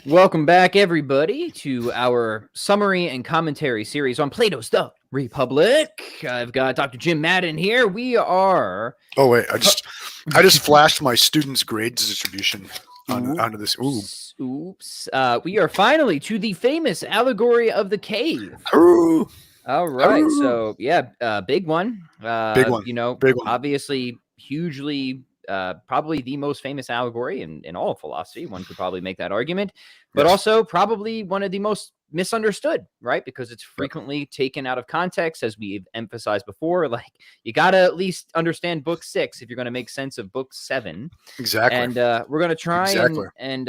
Welcome back, everybody, to our summary and commentary series on Plato's The Republic. I've got Dr. Jim Madden here. We are. Oh wait, I just flashed my students' grades distribution onto this. Ooh. Oops. We are finally to the famous allegory of the cave. Ooh. All right. Ooh. So yeah, big one. Big one. You know, Big one. obviously hugely. Probably the most famous allegory in all of philosophy. One could probably make that argument, but Yes. also probably one of the most misunderstood, right? Because it's frequently taken out of context, as we've emphasized before. Like, you got to at least understand book 6 if you're going to make sense of book 7. Exactly. And we're going to try and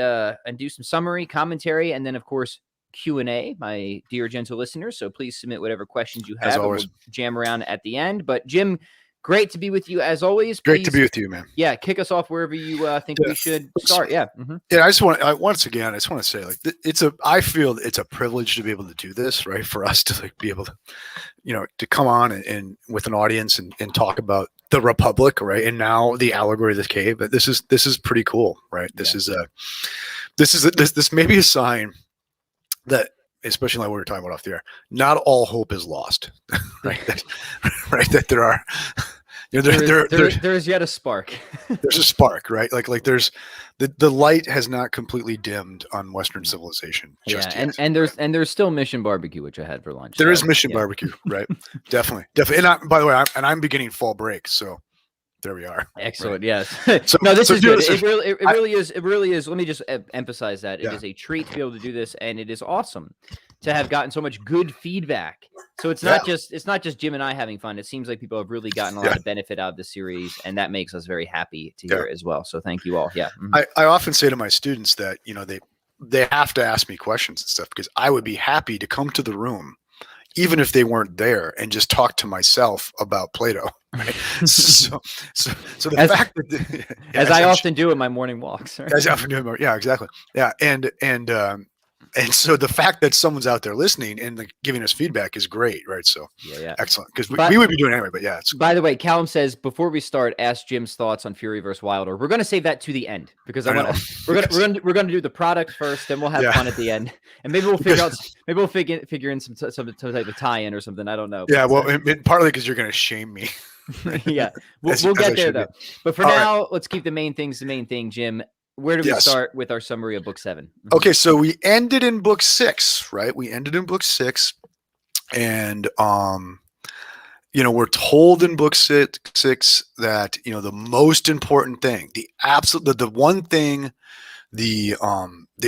do some summary, commentary, and then, of course, Q&A, my dear gentle listeners. So please submit whatever questions you have. As always. And we'll jam around at the end. But Jim, great to be with you as always. Great to be with you, man. Yeah, kick us off wherever you think we should start. Yeah. Yeah, I just want to say, like, I feel it's a privilege to be able to do this, right? For us to like be able to, to come on and with an audience and talk about the Republic, right? And now the allegory of the cave. But this is pretty cool, right? This may be a sign that, especially like what we were talking about off the air, not all hope is lost, right? That there are. There's yet a spark. There's a spark, right? Like there's the light has not completely dimmed on Western civilization just yet. And there's still Mission Barbecue, which I had for lunch. There is Mission Barbecue, right? Definitely. And by the way, I'm beginning fall break, so there we are. Excellent. Right? Yes. This is good. It really is. Let me just emphasize that it is a treat to be able to do this, and it is awesome to have gotten so much good feedback. So it's not just Jim and I having fun. It seems like people have really gotten a lot of benefit out of the series, and that makes us very happy to hear as well. So thank you all. Yeah. I often say to my students that they have to ask me questions and stuff, because I would be happy to come to the room, even if they weren't there, and just talk to myself about Plato. Right? so the fact that as I often do in my morning walks. Right? As I often do, yeah, exactly. Yeah, and so the fact that someone's out there listening and giving us feedback is great, right? So excellent, because we would be doing it anyway. But yeah. By the way, Callum says before we start, ask Jim's thoughts on Fury versus Wilder. We're going to save that to the end because we're going to do the product first, then we'll have fun at the end, and maybe we'll figure in some type of tie-in or something. I don't know. Yeah, well, partly because you're going to shame me. Yeah, we'll get there though. But for now, let's keep the main things the main thing, Jim. Where do we start with our summary of book 7? Okay, so we ended in book 6, right? We ended in book 6, and we're told in book 6 that the most important thing, the one thing, the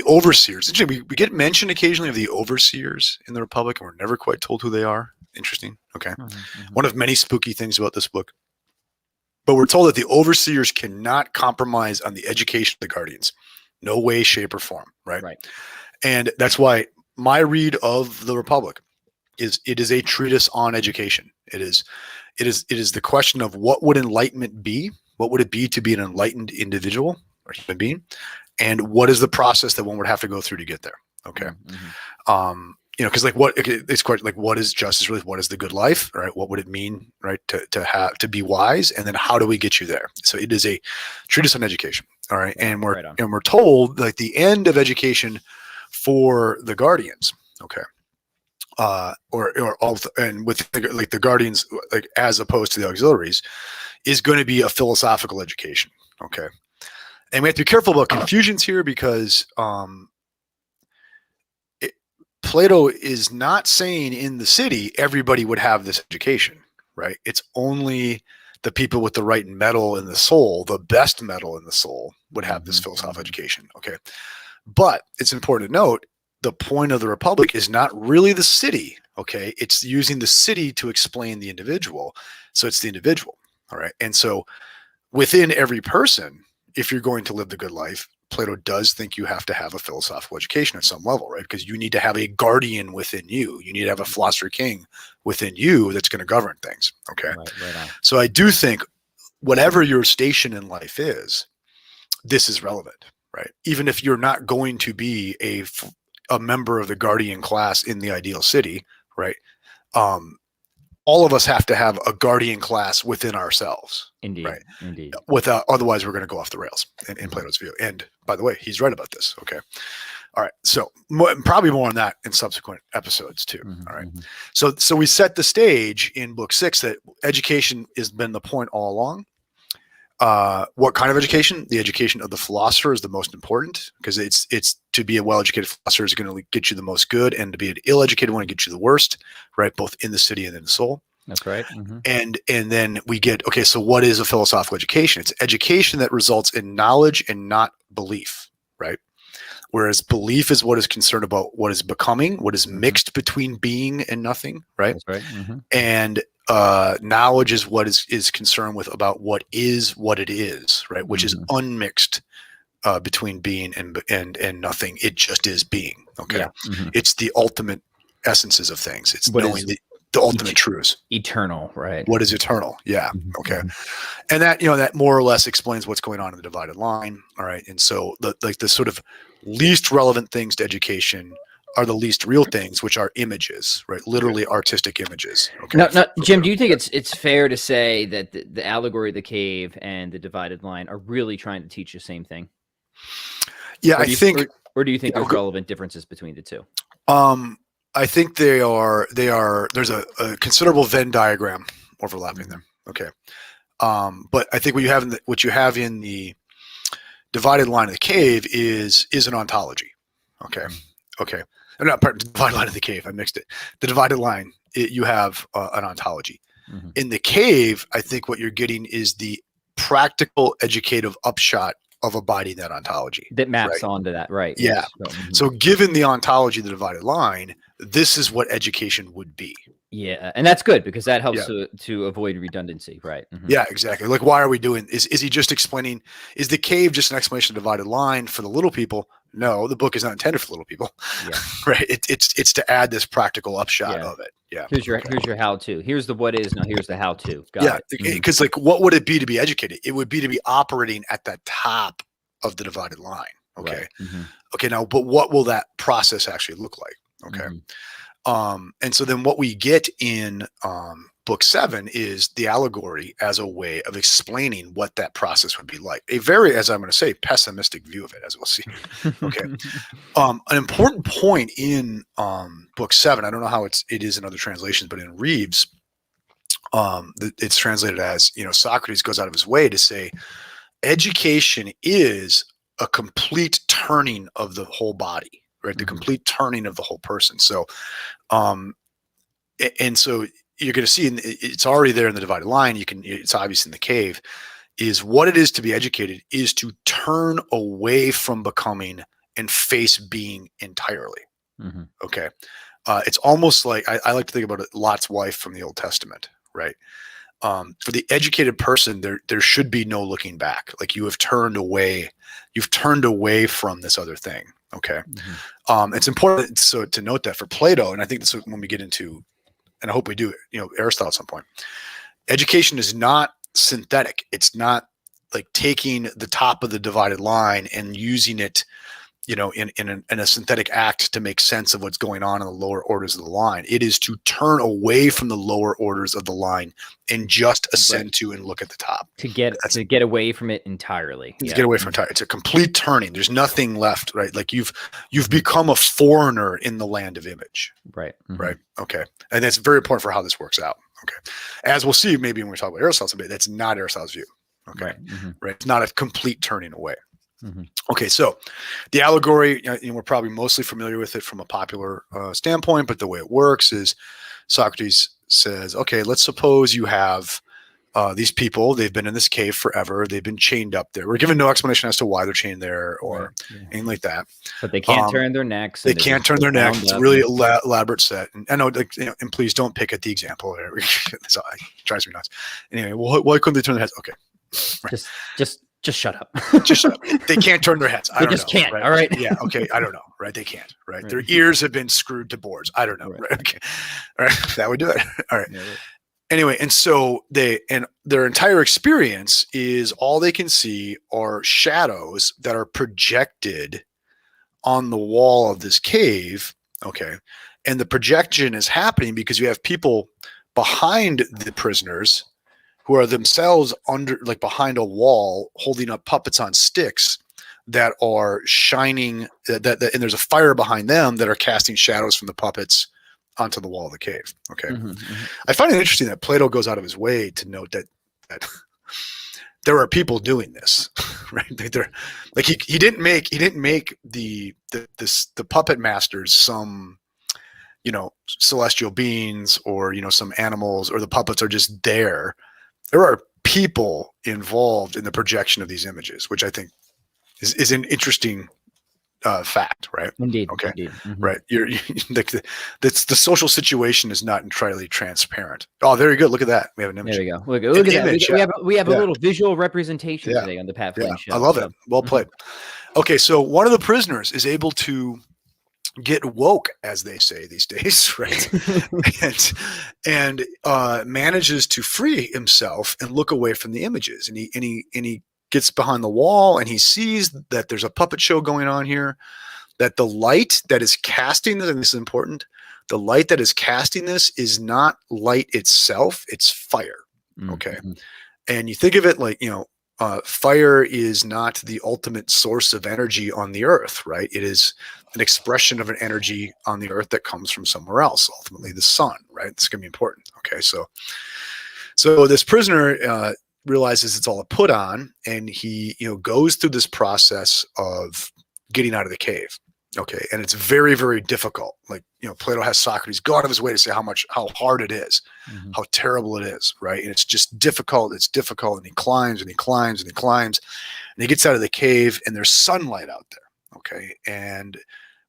overseers. Actually, we get mentioned occasionally of the overseers in the Republic, and we're never quite told who they are. Interesting. Okay, one of many spooky things about this book. But we're told that the overseers cannot compromise on the education of the guardians. No way, shape, or form, right? Right. And that's why my read of the Republic is a treatise on education. It is the question of what would enlightenment be? What would it be to be an enlightened individual or human being? And what is the process that one would have to go through to get there? Okay. Because it's quite like, what is justice really? What is the good life? Right? What would it mean, right, to be wise? And then how do we get you there? So it is a treatise on education. All right, and we're told like the end of education for the guardians. Okay, with the guardians, like as opposed to the auxiliaries, is going to be a philosophical education. Okay, and we have to be careful about confusions here because Plato is not saying in the city everybody would have this education, right? It's only the people with the right metal in the soul, the best metal in the soul, would have this philosophical education. Okay, but it's important to note the point of the Republic is not really the city. Okay, it's using the city to explain the individual. So it's the individual. All right, and so within every person, if you're going to live the good life, Plato does think you have to have a philosophical education at some level, right? Because you need to have a guardian within you. You need to have a philosopher king within you that's going to govern things. Okay. Right on. So I do think whatever your station in life is, this is relevant, right? Even if you're not going to be a member of the guardian class in the ideal city, right? All of us have to have a guardian class within ourselves. Indeed. Right. Indeed. Otherwise we're going to go off the rails in Plato's view. And by the way, he's right about this. Okay. All right. So probably more on that in subsequent episodes too. All right. Mm-hmm. So we set the stage in book 6 that education has been the point all along. What kind of education? The education of the philosopher is the most important, because it's to be a well-educated philosopher is going to get you the most good, and to be an ill-educated one to get you the worst, right? Both in the city and in the soul. That's right. Mm-hmm. And then we get, okay, so what is a philosophical education? It's education that results in knowledge and not belief, right? Whereas belief is what is concerned about what is becoming, what is mixed between being and nothing, right? That's right. Mm-hmm. And knowledge is what is concerned with about what it is, right? Which is unmixed between being and nothing. It just is being. Okay. Yeah. Mm-hmm. It's the ultimate essences of things. It's what knowing the ultimate truths. Eternal, right? What is eternal? Yeah. Mm-hmm. Okay. And that, that more or less explains what's going on in the divided line. All right. And so the sort of least relevant things to education are the least real things, which are images, right? Literally artistic images. Okay. Now, Jim, do you think it's fair to say that the allegory of the cave and the divided line are really trying to teach the same thing? Yeah, I think. Or do you think there's relevant differences between the two? I think they are. There's a considerable Venn diagram overlapping them. Okay. But I think what you have in the divided line of the cave is an ontology. Okay. Okay. I'm not part of the divided line of the cave. I mixed it. The divided line, you have an ontology. Mm-hmm. In the cave, I think what you're getting is the practical educative upshot of abiding that ontology. That maps onto that, right? Yeah. Yes. So given the ontology of the divided line, this is what education would be. Yeah, and that's good, because that helps to avoid redundancy, right? Mm-hmm. Yeah, exactly. Like, why are we doing? Is he just explaining? Is the cave just an explanation of divided line for the little people? No, the book is not intended for little people. Yeah, right. It's to add this practical upshot of it. Yeah. Here's your how-to. Here's the what is. Now here's the how-to. Got it. Because like, what would it be to be educated? It would be to be operating at the top of the divided line. Okay. Right. Mm-hmm. Okay. Now, but what will that process actually look like? Okay. Mm-hmm. And so then what we get in book 7 is the allegory as a way of explaining what that process would be like. A very, as I'm going to say, pessimistic view of it, as we'll see. Okay. An important point in book 7, I don't know how it is in other translations, but in Reeves, it's translated as, Socrates goes out of his way to say, education is a complete turning of the whole body. Right, the complete turning of the whole person. So, and so you're going to see, it's already there in the divided line. It's obvious in the cave. Is what it is to be educated is to turn away from becoming and face being entirely. Mm-hmm. Okay, it's almost like I like to think about it, Lot's wife from the Old Testament. Right, for the educated person, there should be no looking back. Like, you have turned away. You've turned away from this other thing. Okay. Mm-hmm. It's important to note that for Plato, and I think this is when we get into, and I hope we do, Aristotle at some point, education is not synthetic. It's not like taking the top of the divided line and using it, in a synthetic act to make sense of what's going on in the lower orders of the line. It is to turn away from the lower orders of the line and just ascend to and look at the top. To get away from it entirely. To get away from it. It's a complete turning. There's nothing left, right? Like you've become a foreigner in the land of image. Right. Mm-hmm. Right. Okay. And that's very important for how this works out. Okay. As we'll see, maybe when we talk about Aristotle a bit, that's not Aristotle's view. Okay. Right. Mm-hmm. Right. It's not a complete turning away. Mm-hmm. Okay, so the allegory, we're probably mostly familiar with it from a popular standpoint, but the way it works is Socrates says, okay, let's suppose you have these people, they've been in this cave forever, they've been chained up there. We're given no explanation as to why they're chained there or anything like that. But they can't turn their necks. They can't turn their necks. It's a really elaborate set. And I know, and please don't pick at the example. It drives me nuts. Anyway, why couldn't they turn their heads? Okay. Right. Just shut up. Just shut up. They can't turn their heads. I don't know. They just can't. Right? All right. Yeah. Okay. I don't know. Right. They can't. Right. Their ears have been screwed to boards. I don't know. Right. Okay. All right. That would do it. All right. Yeah, right. Anyway, and so their entire experience is all they can see are shadows that are projected on the wall of this cave. Okay. And the projection is happening because you have people behind the prisoners who are themselves behind a wall holding up puppets on sticks that are shining, and there's a fire behind them that are casting shadows from the puppets onto the wall of the cave. Okay. I find it interesting that Plato goes out of his way to note that there are people doing this, right? Like he didn't make the puppet masters some, celestial beings or, some animals, or the puppets are just there. There are people involved in the projection of these images, which I think is an interesting fact, right? Indeed. Okay. Indeed. Right. The social situation is not entirely transparent. Oh, very good. Look at that. We have an image. There we go. Look at that. We have a little visual representation today on the Pat Flynn show. I love it. Well played. Okay. So one of the prisoners is able to get woke, as they say these days, right? and manages to free himself and look away from the images. And he gets behind the wall and he sees that there's a puppet show going on here, that the light that is casting this, and this is important, the light that is casting this is not light itself, it's fire. Okay. And you think of it like, fire is not the ultimate source of energy on the earth, right? It is an expression of an energy on the earth that comes from somewhere else, ultimately the sun, right? It's going to be important. Okay. So this prisoner realizes it's all a put on, and he, goes through this process of getting out of the cave. Okay. And it's very, very difficult. Like, Plato has Socrates go out of his way to say how hard it is, how terrible it is. Right. And it's just difficult. It's difficult. And he climbs and he climbs and he climbs, and he gets out of the cave, and there's sunlight out there. Okay. And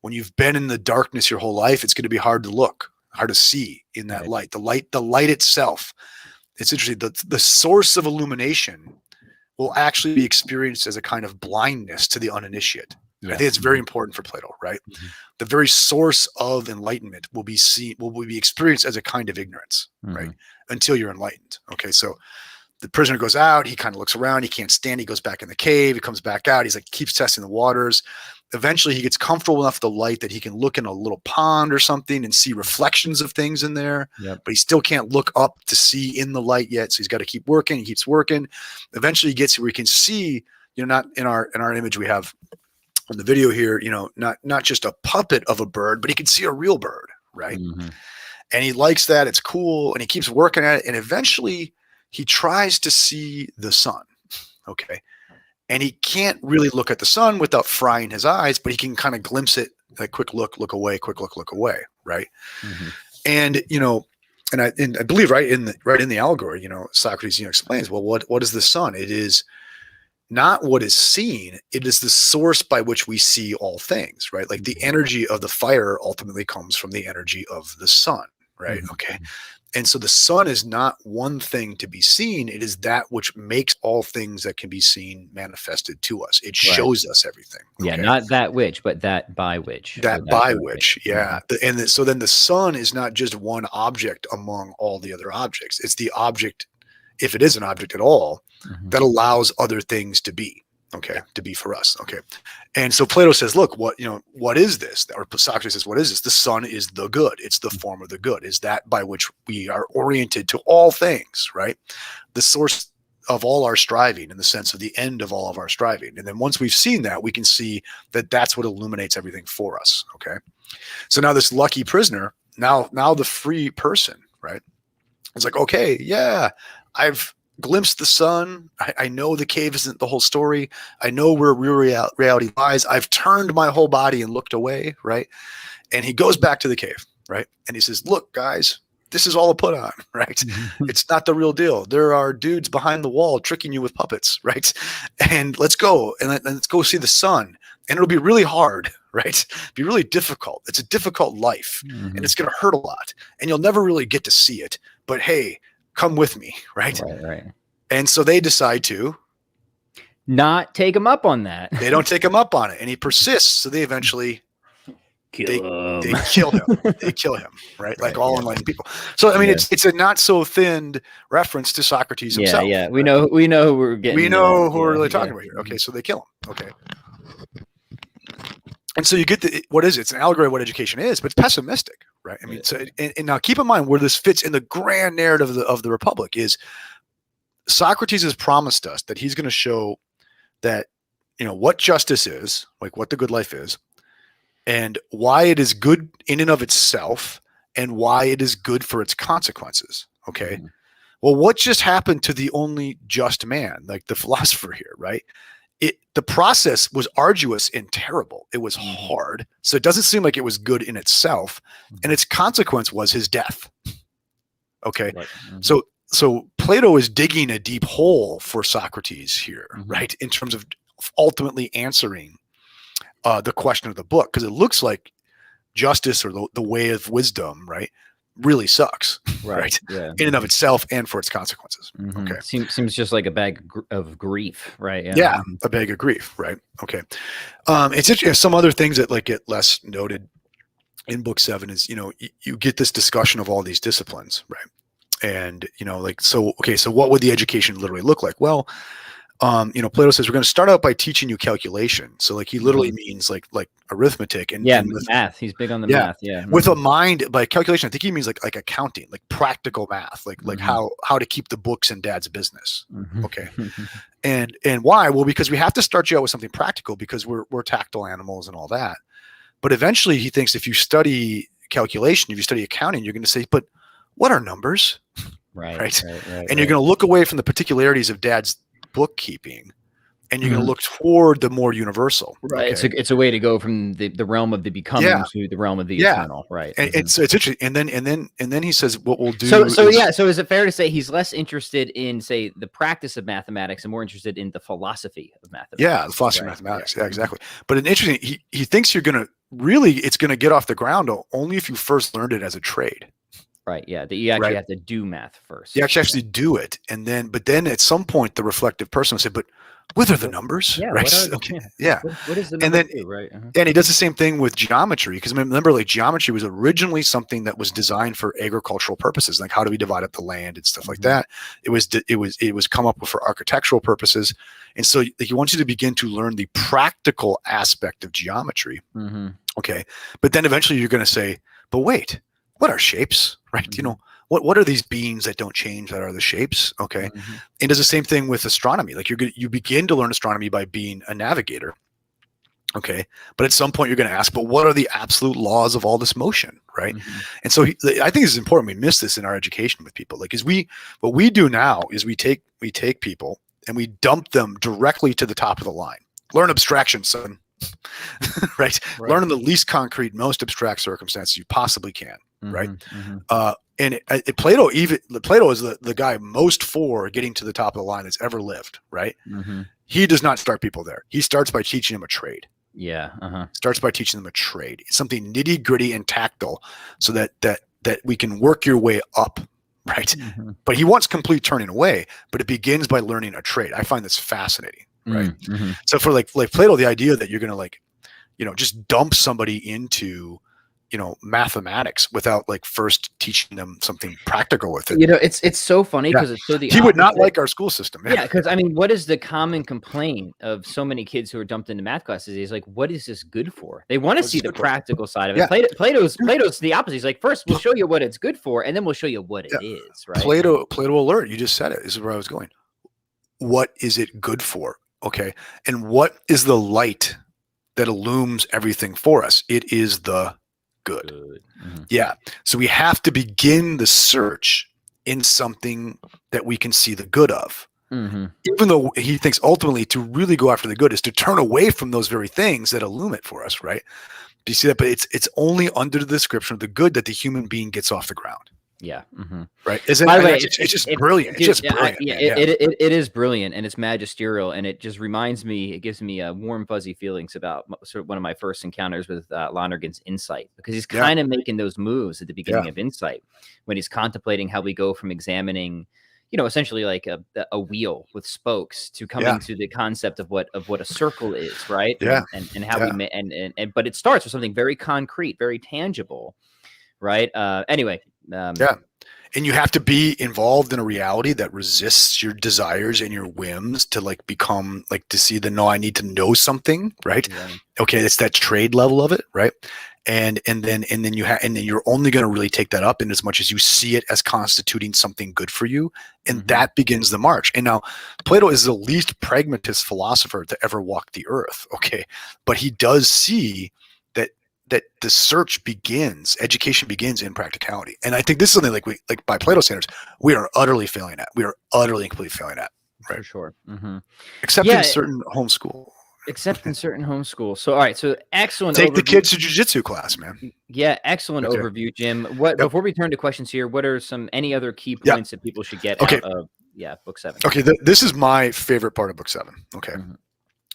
when you've been in the darkness your whole life, it's going to be hard to look, hard to see in that light. The light itself. It's interesting. The source of illumination will actually be experienced as a kind of blindness to the uninitiate. Yeah. I think it's very important for Plato, right? The very source of enlightenment will be experienced as a kind of ignorance, right? Until you're enlightened. Okay, so the prisoner goes out, he kind of looks around, he can't stand, he goes back in the cave, he comes back out, he's like, keeps testing the waters. Eventually he gets comfortable enough with the light that he can look in a little pond or something and see reflections of things in there, but he still can't look up to see in the light yet. So he's got to keep working, he keeps working. Eventually he gets where he can see, not in our image we have in the video here, not just a puppet of a bird, but he can see a real bird, right? And he likes that, it's cool, and he keeps working at it, and eventually he tries to see the sun, okay? And he can't really look at the sun without frying his eyes, but he can kind of glimpse it, like quick look away, quick look away, right? And and I believe right in the allegory, Socrates explains, well, what is the sun? It is not what is seen, it is the source by which we see all things, right? Like the energy of the fire ultimately comes from the energy of the sun, right? Okay. And so the sun is not one thing to be seen. It is that which makes all things that can be seen manifested to us. It shows us everything. Okay? Yeah, not that which, but that by which. That by which, yeah. So then the sun is not just one object among all the other objects. It's the object, if it is an object at all, that allows other things to be. Okay, to be for us. Okay. And so Plato says, look, what is this? Or Socrates says, what is this? The sun is the good. It's the form of the good. Is that by which we are oriented to all things, right? The source of all our striving, in the sense of the end of all of our striving. And then once we've seen that, we can see that that's what illuminates everything for us. Okay. So now this lucky prisoner, now the free person, right? It's like, okay, yeah, I've glimpsed the sun. I know the cave isn't the whole story. I know where real reality lies. I've turned my whole body and looked away, right? And he goes back to the cave, right? And he says, look, guys, this is all a put on, right? It's not the real deal. There are dudes behind the wall tricking you with puppets, right? And let's go and let's go see the sun. And it'll be really hard, right? Be really difficult. It's a difficult life, and it's going to hurt a lot, and you'll never really get to see it. But hey, come with me, right? Right. And so they decide to not take him up on that. They don't take him up on it, and he persists. So they eventually they kill him. They kill him, right? Like all enlightened people. So I mean, it's a not so thinned reference to Socrates himself. Yeah. We know who we're getting. We know who we're really talking about here. Okay, so they kill him. Okay. And so you get what is it? It's an allegory of what education is, but it's pessimistic, right? I mean, so, and now keep in mind where this fits in the grand narrative of the Republic is Socrates has promised us that he's going to show that what justice is, like what the good life is, and why it is good in and of itself, and why it is good for its consequences. Okay. Mhm. Well, what just happened to the only just man, like the philosopher here, right? The process was arduous and terrible. It was hard. So it doesn't seem like it was good in itself. And its consequence was his death. Okay. Right. So Plato is digging a deep hole for Socrates here, right? In terms of ultimately answering the question of the book, because it looks like justice or the way of wisdom, right, really sucks, right? Yeah. In and of itself and for its consequences. Okay. Seems just like a bag of grief, right? Yeah. A bag of grief, right? Okay. It's interesting. Some other things that like get less noted in book 7 is, you get this discussion of all these disciplines, right? And, so what would the education literally look like? Well, Plato says we're going to start out by teaching you calculation. So like he literally means like arithmetic and with math. He's big on the math. Yeah. With a mind by calculation, I think he means like accounting, like practical math, like how to keep the books in dad's business. Okay. And why? Well, because we have to start you out with something practical because we're tactile animals and all that. But eventually he thinks if you study calculation, if you study accounting, you're going to say, but what are numbers? Right. And you're going to look away from the particularities of dad's bookkeeping, and you're going to look toward the more universal. Right. Okay? It's a way to go from the realm of the becoming to the realm of the eternal. Right. And it's interesting. And then he says, what we'll do. So is it fair to say he's less interested in, say, the practice of mathematics and more interested in the philosophy of mathematics? Yeah, the philosophy of mathematics. Yeah, exactly. But an interesting, he thinks you're going to it's going to get off the ground only if you first learned it as a trade. Right. Yeah. That you actually have to do math first. You actually do it. And then at some point, the reflective person will say, but what are the numbers? Yeah. Right. What is the number? And then, right. And he does the same thing with geometry. Because remember, like geometry was originally something that was designed for agricultural purposes. Like how do we divide up the land and stuff like that? It was come up with for architectural purposes. And so he wants you to begin to learn the practical aspect of geometry. Okay. But then eventually you're going to say, but wait, what are shapes? Right. What are these beings that don't change that are the shapes? Okay. And does the same thing with astronomy. Like you begin to learn astronomy by being a navigator. Okay. But at some point you're going to ask, but what are the absolute laws of all this motion? Right. And so I think this is important. We miss this in our education with people. Like what we do now is we take people and we dump them directly to the top of the line. Learn abstraction, son. right. Learn in the least concrete, most abstract circumstances you possibly can. Right. And Plato is the guy most for getting to the top of the line that's ever lived. Right. He does not start people there. He starts by teaching them a trade. Yeah. Starts by teaching them a trade. It's something nitty gritty and tactile so that we can work your way up. Right. But he wants complete turning away, but it begins by learning a trade. I find this fascinating. Right. So for like Plato, the idea that you're going to just dump somebody into, mathematics without like first teaching them something practical with it. It's so funny because it's so the he would not like our school system. Yeah. Because I mean, what is the common complaint of so many kids who are dumped into math classes? He's like, what is this good for? They want to see the practical side of it. Plato's the opposite. He's like, first we'll show you what it's good for, and then we'll show you what it is. Right. Plato will learn. You just said it. This is where I was going. What is it good for? Okay. And what is the light that illumes everything for us? It is the good. Yeah. So we have to begin the search in something that we can see the good of. Even though he thinks ultimately to really go after the good is to turn away from those very things that illume it for us. Right. Do you see that? But it's only under the description of the good that the human being gets off the ground. Yeah. Right. It's just brilliant. It's just brilliant. It is brilliant, and it's magisterial, and it just it gives me warm, fuzzy feelings about sort of one of my first encounters with Lonergan's Insight, because he's kind of making those moves at the beginning of Insight when he's contemplating how we go from examining, essentially like a wheel with spokes to coming to the concept of what a circle is, right? Yeah. And how we but it starts with something very concrete, very tangible, right? Anyway. And you have to be involved in a reality that resists your desires and your whims to like become like to see the no, I need to know something, right? Yeah. Okay, it's that trade level of it, right? And then you're only going to really take that up in as much as you see it as constituting something good for you, and that begins the march. And now Plato is the least pragmatist philosopher to ever walk the earth, okay, but he does see that the search begins, education begins in practicality. And I think this is something like by Plato standards, we are utterly failing at. We are utterly and completely failing at. Right? For sure. Except in certain homeschool. Except in certain homeschool. So, all right. So excellent. Take the kids to jiu-jitsu class, man. Yeah. Excellent overview, Jim. Before we turn to questions here, what are any other key points that people should get out of, book 7? Okay. This is my favorite part of book 7. Okay.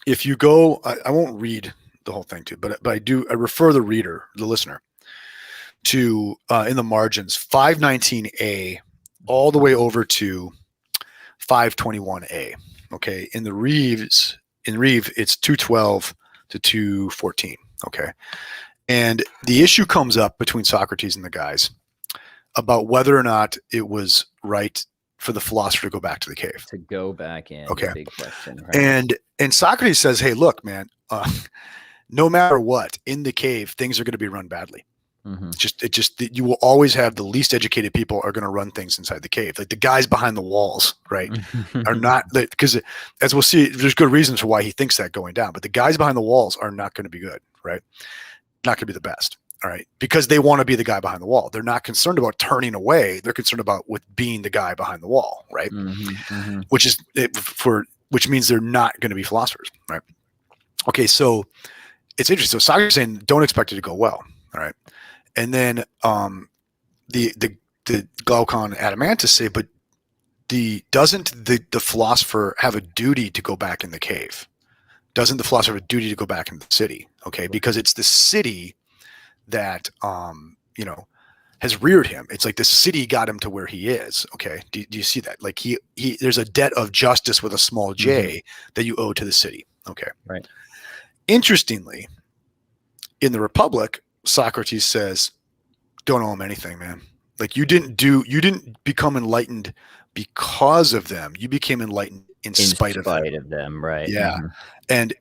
If you go, I won't read the whole thing too, but I refer the listener to in the margins 519A all the way over to 521A. Okay, in Reeve it's 212 to 214. Okay, and the issue comes up between Socrates and the guys about whether or not it was right for the philosopher to go back to the cave. To go back in. Okay, big question. Right? And Socrates says, "Hey, look, man." No matter what, in the cave, things are going to be run badly. You will always have the least educated people are going to run things inside the cave. Like the guys behind the walls, right, are not, because as we'll see, there's good reasons for why he thinks that going down. But the guys behind the walls are not going to be good, right? Not going to be the best, all right, because they want to be the guy behind the wall. They're not concerned about turning away. They're concerned about being the guy behind the wall, right? Which means they're not going to be philosophers, right? Okay, so it's interesting. So Socrates is saying, don't expect it to go well. All right. And then the Glaucon Adeimantus say, but doesn't the philosopher have a duty to go back in the cave? Doesn't the philosopher have a duty to go back in the city? Okay. Because it's the city that, has reared him. It's like the city got him to where he is. Okay. Do you see that? Like there's a debt of justice with a small J that you owe to the city. Okay. Right. Interestingly, in the Republic, Socrates says, don't owe him anything, man. Like you didn't become enlightened because of them. You became enlightened in spite of them. Right. Yeah. And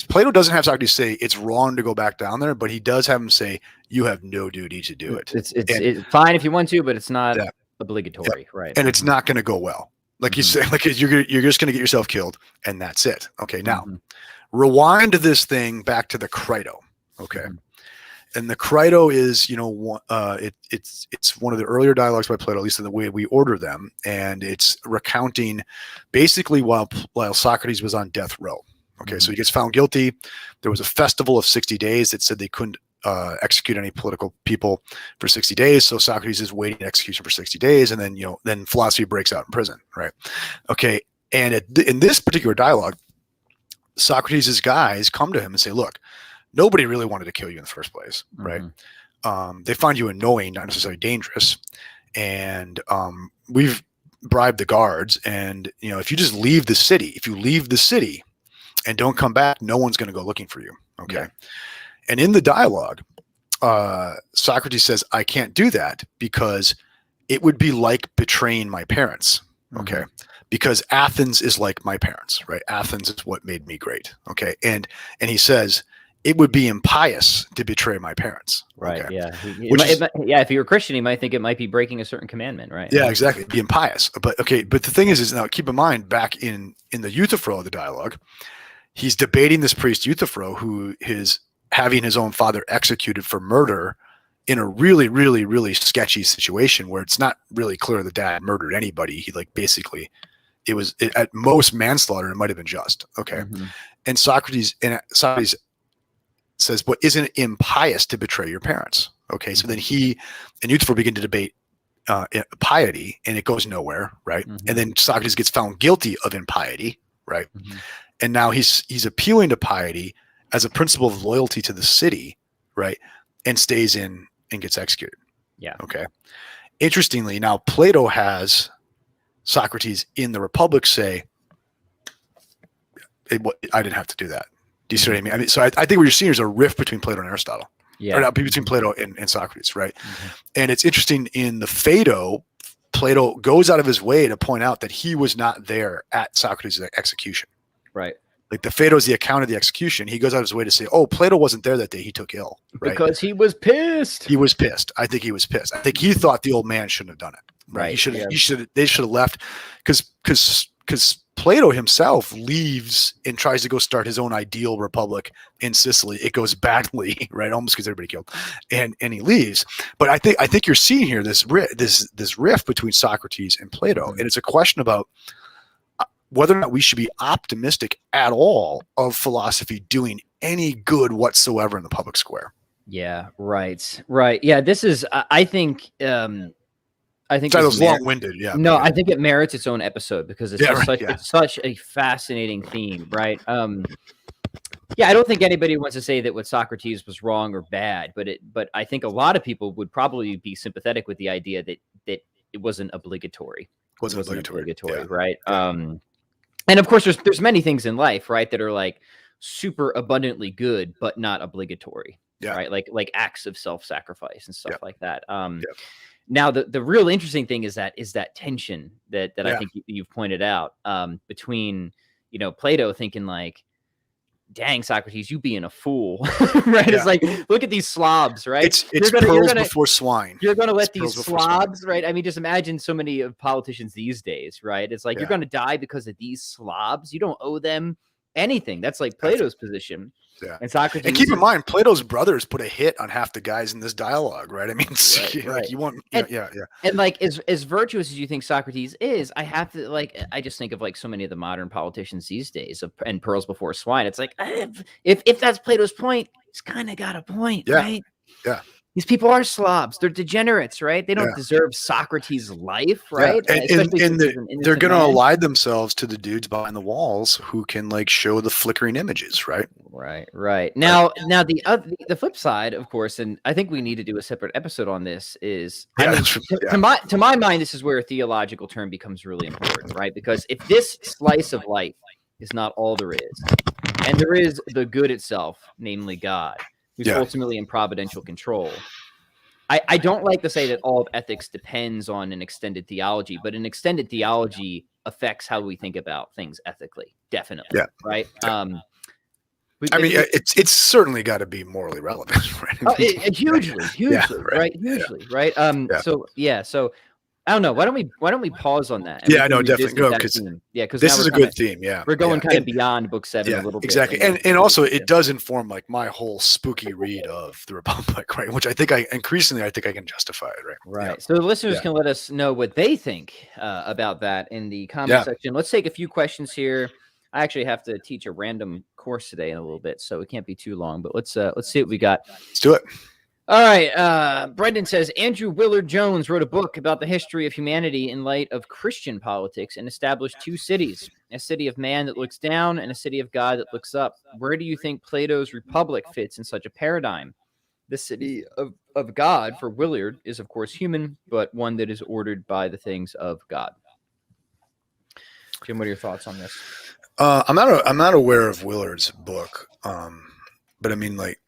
Plato doesn't have Socrates say it's wrong to go back down there, but he does have him say, you have no duty to do it. It's fine if you want to, but it's not obligatory. Right. And it's not going to go well. Like you say, like you're just going to get yourself killed and that's it. Okay. Now rewind this thing back to the Crito. Okay. And the Crito is, it's one of the earlier dialogues by Plato, at least in the way we order them. And it's recounting basically while Socrates was on death row. Okay. So he gets found guilty. There was a festival of 60 days that said they couldn't execute any political people for 60 days. So Socrates is waiting execution for 60 days. And then, then philosophy breaks out in prison. Right. Okay. And in this particular dialogue, Socrates' guys come to him and say, look, nobody really wanted to kill you in the first place, right? They find you annoying, not necessarily dangerous. And we've bribed the guards. And, if you just leave the city and don't come back, no one's going to go looking for you. Okay. Yeah. And in the dialogue, Socrates says, I can't do that because it would be like betraying my parents. Okay. Because Athens is like my parents, right? Athens is what made me great. Okay. And he says, it would be impious to betray my parents. Right. Okay? Yeah. If you were Christian, he might think it might be breaking a certain commandment. Right. Yeah, exactly. It'd be impious. But okay. But the thing is now keep in mind back in the Euthyphro of the dialogue, he's debating this priest Euthyphro who is having his own father executed for murder in a really, really, really sketchy situation where it's not really clear the dad murdered anybody. He basically, it was at most manslaughter. It might've been just. Okay. And Socrates says, but isn't it impious to betray your parents? Okay. So then he and Euthyphro begin to debate piety and it goes nowhere. Right. And then Socrates gets found guilty of impiety. Right. And now he's appealing to piety as a principle of loyalty to the city. Right. And stays in and gets executed. Yeah. Okay. Interestingly, now Plato has Socrates in the Republic say, I didn't have to do that. Do you see what I mean? So I think what you're seeing is a rift between Plato and Aristotle. Yeah. Or not, between Plato and Socrates, right? And it's interesting in the Phaedo Plato goes out of his way to point out that he was not there at Socrates' execution. Right. Like the Phaedo's the account of the execution. He goes out of his way to say, oh, Plato wasn't there that day. He took ill. Right? Because he was pissed. He was pissed. I think he was pissed. I think he thought the old man shouldn't have done it. Right. They should have left because Plato himself leaves and tries to go start his own ideal republic in Sicily. It goes badly, right? Almost gets everybody killed, and he leaves. But I think you're seeing here this rift between Socrates and Plato, and it's a question about whether or not we should be optimistic at all of philosophy doing any good whatsoever in the public square. Yeah. Right. Yeah. This is. I think. I think that was long-winded. Yeah. No, I think it merits its own episode because it's it's such a fascinating theme, right? Yeah, I don't think anybody wants to say that what Socrates was wrong or bad, but I think a lot of people would probably be sympathetic with the idea that it wasn't obligatory. Wasn't obligatory, right? Yeah. And of course, there's many things in life, right, that are like super abundantly good but not obligatory. Yeah. Right, like acts of self-sacrifice and stuff like that. Now, the real interesting thing is that tension that I think you've pointed out between, Plato thinking like, dang, Socrates, you being a fool, right? Yeah. It's like, look at these slobs, right? It's pearls before swine. You're going to let these slobs, right? I mean, just imagine so many of politicians these days, right? It's like, you're going to die because of these slobs. You don't owe them anything. That's like Plato's position. Yeah. And Socrates. And keep in mind, Plato's brothers put a hit on half the guys in this dialogue, right? I mean, right. You want, and like as virtuous as you think Socrates is, I have to I just think of like so many of the modern politicians these days and pearls before swine. It's like if that's Plato's point, he's kind of got a point, right? Yeah. These people are slobs. They're degenerates, right? They don't deserve Socrates' life, right? Yeah. And they're going to ally themselves to the dudes behind the walls who can like show the flickering images, right? Right. Now the flip side, of course, and I think we need to do a separate episode on this is, to my mind, this is where a theological term becomes really important, right? Because if this slice of life is not all there is, and there is the good itself, namely God, who's ultimately in providential control. I don't like to say that all of ethics depends on an extended theology, but an extended theology affects how we think about things ethically. Definitely. Yeah. Right. Yeah. I mean, it's certainly got to be morally relevant, right? Hugely, right? Hugely, right? So I don't know. Why don't we pause on that? Yeah, no, definitely. No, because this is a good theme. Yeah, we're going kind of beyond book 7 a little bit. Exactly, and also it does inform like my whole spooky read of the Republic, right? Which I think I can justify it, right? Right. Yeah. So the listeners can let us know what they think about that in the comment section. Let's take a few questions here. I actually have to teach a random course today in a little bit, so it can't be too long. But let's see what we got. Let's do it. All right. Brendan says, Andrew Willard Jones wrote a book about the history of humanity in light of Christian politics and established 2 cities, a city of man that looks down and a city of God that looks up. Where do you think Plato's Republic fits in such a paradigm? The city of God for Willard is, of course, human, but one that is ordered by the things of God. Jim, what are your thoughts on this? I'm not aware of Willard's book, but I mean, like,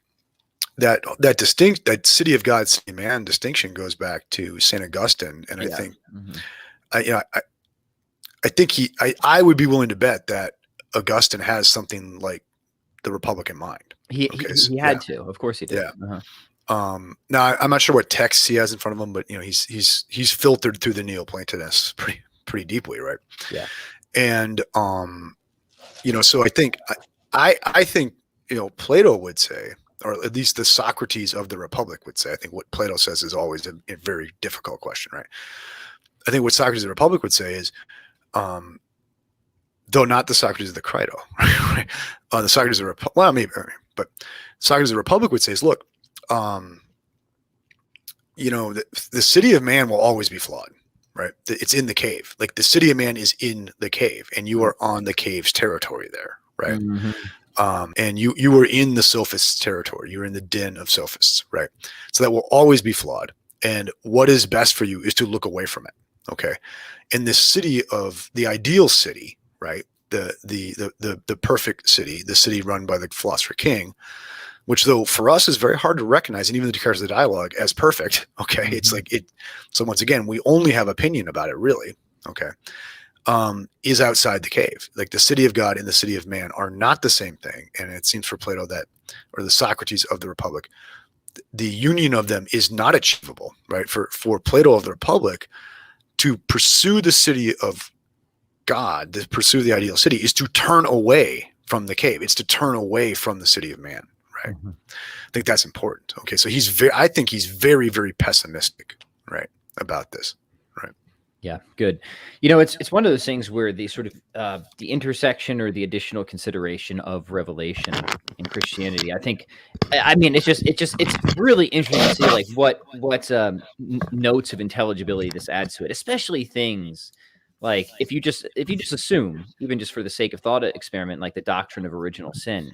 that city of God, city of man distinction goes back to St. Augustine, and I think, I think I would be willing to bet that Augustine has something like the Republic in mind. He had to, of course he did. Yeah. Uh-huh. Now I'm not sure what texts he has in front of him, but he's filtered through the Neoplatonists pretty deeply, right? Yeah. And so I think Plato would say, or at least the Socrates of the Republic would say, I think what Plato says is always a very difficult question, right? I think what Socrates of the Republic would say is, though not the Socrates of the Crito, right? The Socrates of the Republic, well, maybe, but Socrates of the Republic would say is, look, the city of man will always be flawed, right? It's in the cave. Like the city of man is in the cave, and you are on the cave's territory there, right? Mm-hmm. And you were in the sophists' territory. You're in the den of sophists, right? So that will always be flawed. And what is best for you is to look away from it. Okay. In this city of the ideal city, right? The perfect city, the city run by the philosopher king, which though for us is very hard to recognize, and even the Descartes of the dialogue as perfect. Okay. Mm-hmm. It's like it. So once again, we only have opinion about it really. Okay. Is outside the cave. Like the city of God and the city of man are not the same thing. And it seems for Plato that, or the Socrates of the Republic, the union of them is not achievable, right? For Plato of the Republic, to pursue the city of God, to pursue the ideal city, is to turn away from the cave. It's to turn away from the city of man, right? Mm-hmm. I think that's important. Okay, so I think he's very, very pessimistic, right, about this, right? Yeah, good. It's one of those things where the sort of the intersection or the additional consideration of revelation in Christianity, I mean, it's really interesting to see like what notes of intelligibility this adds to it, especially things like if you just assume, even just for the sake of thought experiment, like the doctrine of original sin.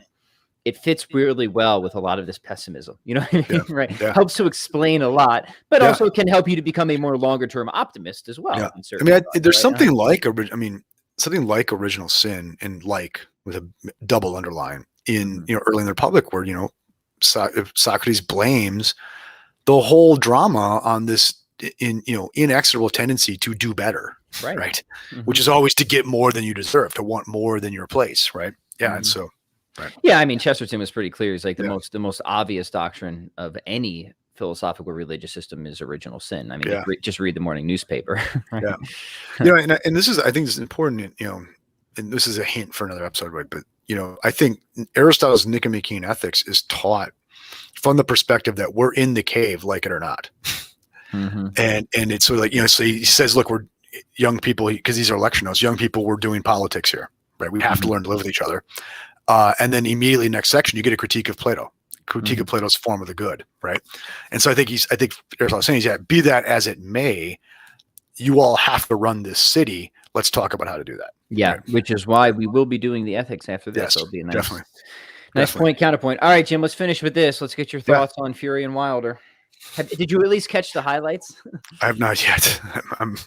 It fits really well with a lot of this pessimism, you know what I mean? Yeah, Right. yeah. Helps to explain a lot, but Yeah. also can help you to become a more longer term optimist as well. Yeah. In I mean, regards, there's right? something like, something like original sin, and like with a double underline in, early in the Republic, where, Socrates blames the whole drama on this inexorable tendency to do better, right? Mm-hmm. Which is always to get more than you deserve, to want more than your place, right? Yeah. Mm-hmm. And so, right. Yeah, I mean, Chesterton was pretty clear. He's like Yeah. the most obvious doctrine of any philosophical religious system is original sin. I mean, Yeah. just read the morning newspaper. Right? Yeah. And this is, I think this is important, and this is a hint for another episode, right? But, I think Aristotle's Nicomachean Ethics is taught from the perspective that we're in the cave, like it or not. Mm-hmm. And it's sort of like, so he says, look, we're young people, because these are lecture notes, young people, we're doing politics here, right? We have to learn to live with each other. And then immediately next section, you get a critique of Plato, of Plato's form of the good, right? And so I think Aristotle's saying, be that as it may, you all have to run this city. Let's talk about how to do that. Yeah, right? which is why we will be doing the ethics after this. Yes, It'll be a nice point, counterpoint. All right, Jim, let's finish with this. Let's get your thoughts on Fury and Wilder. Did you at least catch the highlights? I have not yet. I'm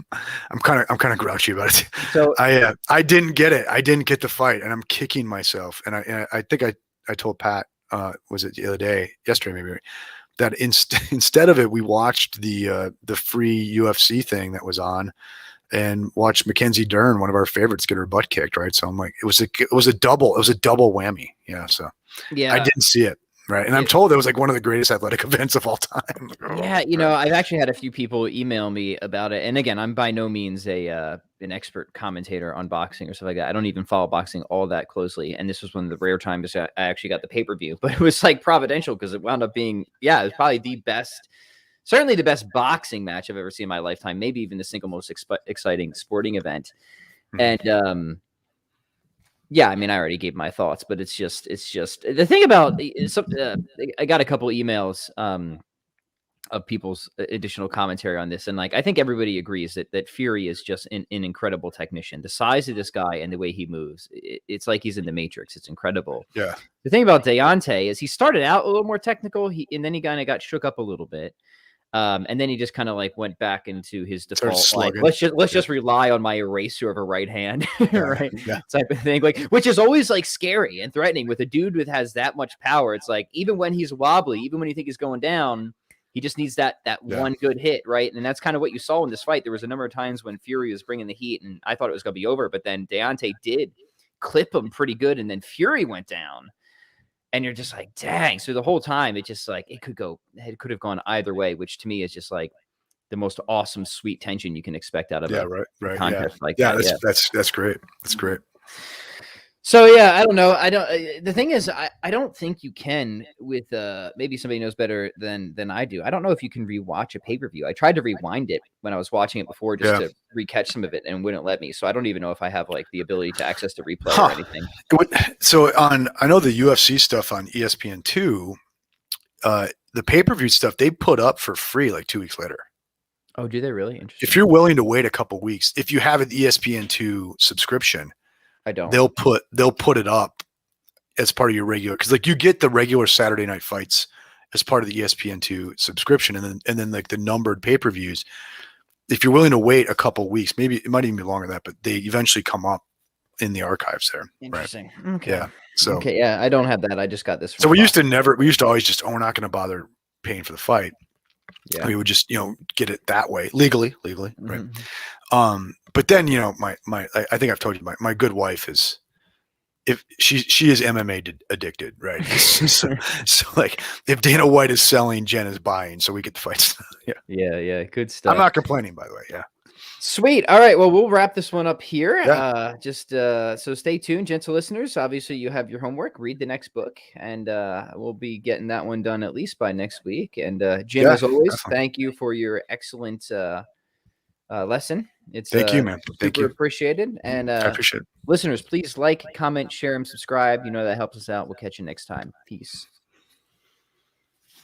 kind of grouchy about it. So I didn't get it. I didn't get the fight, and I'm kicking myself. And I think I told Pat, was it yesterday maybe, that instead of it, we watched the free UFC thing that was on, and watched Mackenzie Dern, one of our favorites, get her butt kicked. Right. So I'm like, it was a double whammy. Yeah. So yeah, I didn't see it. Right. And I'm told it was like one of the greatest athletic events of all time. Yeah. I've actually had a few people email me about it. And again, I'm by no means an expert commentator on boxing or stuff like that. I don't even follow boxing all that closely. And this was one of the rare times I actually got the pay-per-view, but it was like providential because it wound up being, it was probably certainly the best boxing match I've ever seen in my lifetime. Maybe even the single most exciting sporting event. And, yeah, I mean, I already gave my thoughts, but it's just the thing about I got a couple emails of people's additional commentary on this, and like I think everybody agrees that Fury is just an incredible technician. The size of this guy and the way he moves, it's like he's in the Matrix. It's incredible. Yeah. The thing about Deontay is he started out a little more technical, and then he kind of got shook up a little bit. And then he just kind of like went back into his default, like, let's just rely on my eraser of a right hand, right? Yeah. Type of thing, like, which is always like scary and threatening with a dude that has that much power. It's like, even when he's wobbly, even when you think he's going down, he just needs that one good hit, right? And that's kind of what you saw in this fight. There was a number of times when Fury was bringing the heat, and I thought it was going to be over, but then Deontay did clip him pretty good, and then Fury went down. And you're just like, dang. So the whole time, it just like, it could have gone either way, which to me is just like the most awesome, sweet tension you can expect out of a contest like that. That's great. That's great. So yeah, I don't know. The thing is, I don't think you can with maybe somebody knows better than I do. I don't know if you can rewatch a pay-per-view. I tried to rewind it when I was watching it before just to recatch some of it, and wouldn't let me. So I don't even know if I have like the ability to access the replay or anything. So I know the UFC stuff on ESPN2, the pay-per-view stuff they put up for free like 2 weeks later. Oh, do they really? Interesting. If you're willing to wait a couple weeks, if you have an ESPN2 subscription, I don't. They'll put it up as part of your regular, because like you get the regular Saturday night fights as part of the ESPN2 subscription, and then like the numbered pay-per-views. If you're willing to wait a couple weeks, maybe it might even be longer than that, but they eventually come up in the archives there. Interesting. Right? Okay. Yeah. So okay. Yeah, I don't have that. I just got this. From so we Fox. used to always just, oh, we're not going to bother paying for the fight. Yeah. We would just, get it that way legally, right? Mm-hmm. But then, I think I've told you, my good wife is, if she is MMA addicted, right? so like, if Dana White is selling, Jen is buying, so we get the fights. Yeah. Yeah. Good stuff. I'm not complaining, by the way. Yeah. Sweet. All right. Well, we'll wrap this one up here. Yeah. So stay tuned, gentle listeners. Obviously, you have your homework. Read the next book, and we'll be getting that one done at least by next week. And Jim, as always, definitely. thank you for your excellent lesson. It's Thank you, man. Thank super you. appreciated. And I appreciate it. listeners, please like, comment, share, and subscribe. That helps us out. We'll catch you next time. Peace.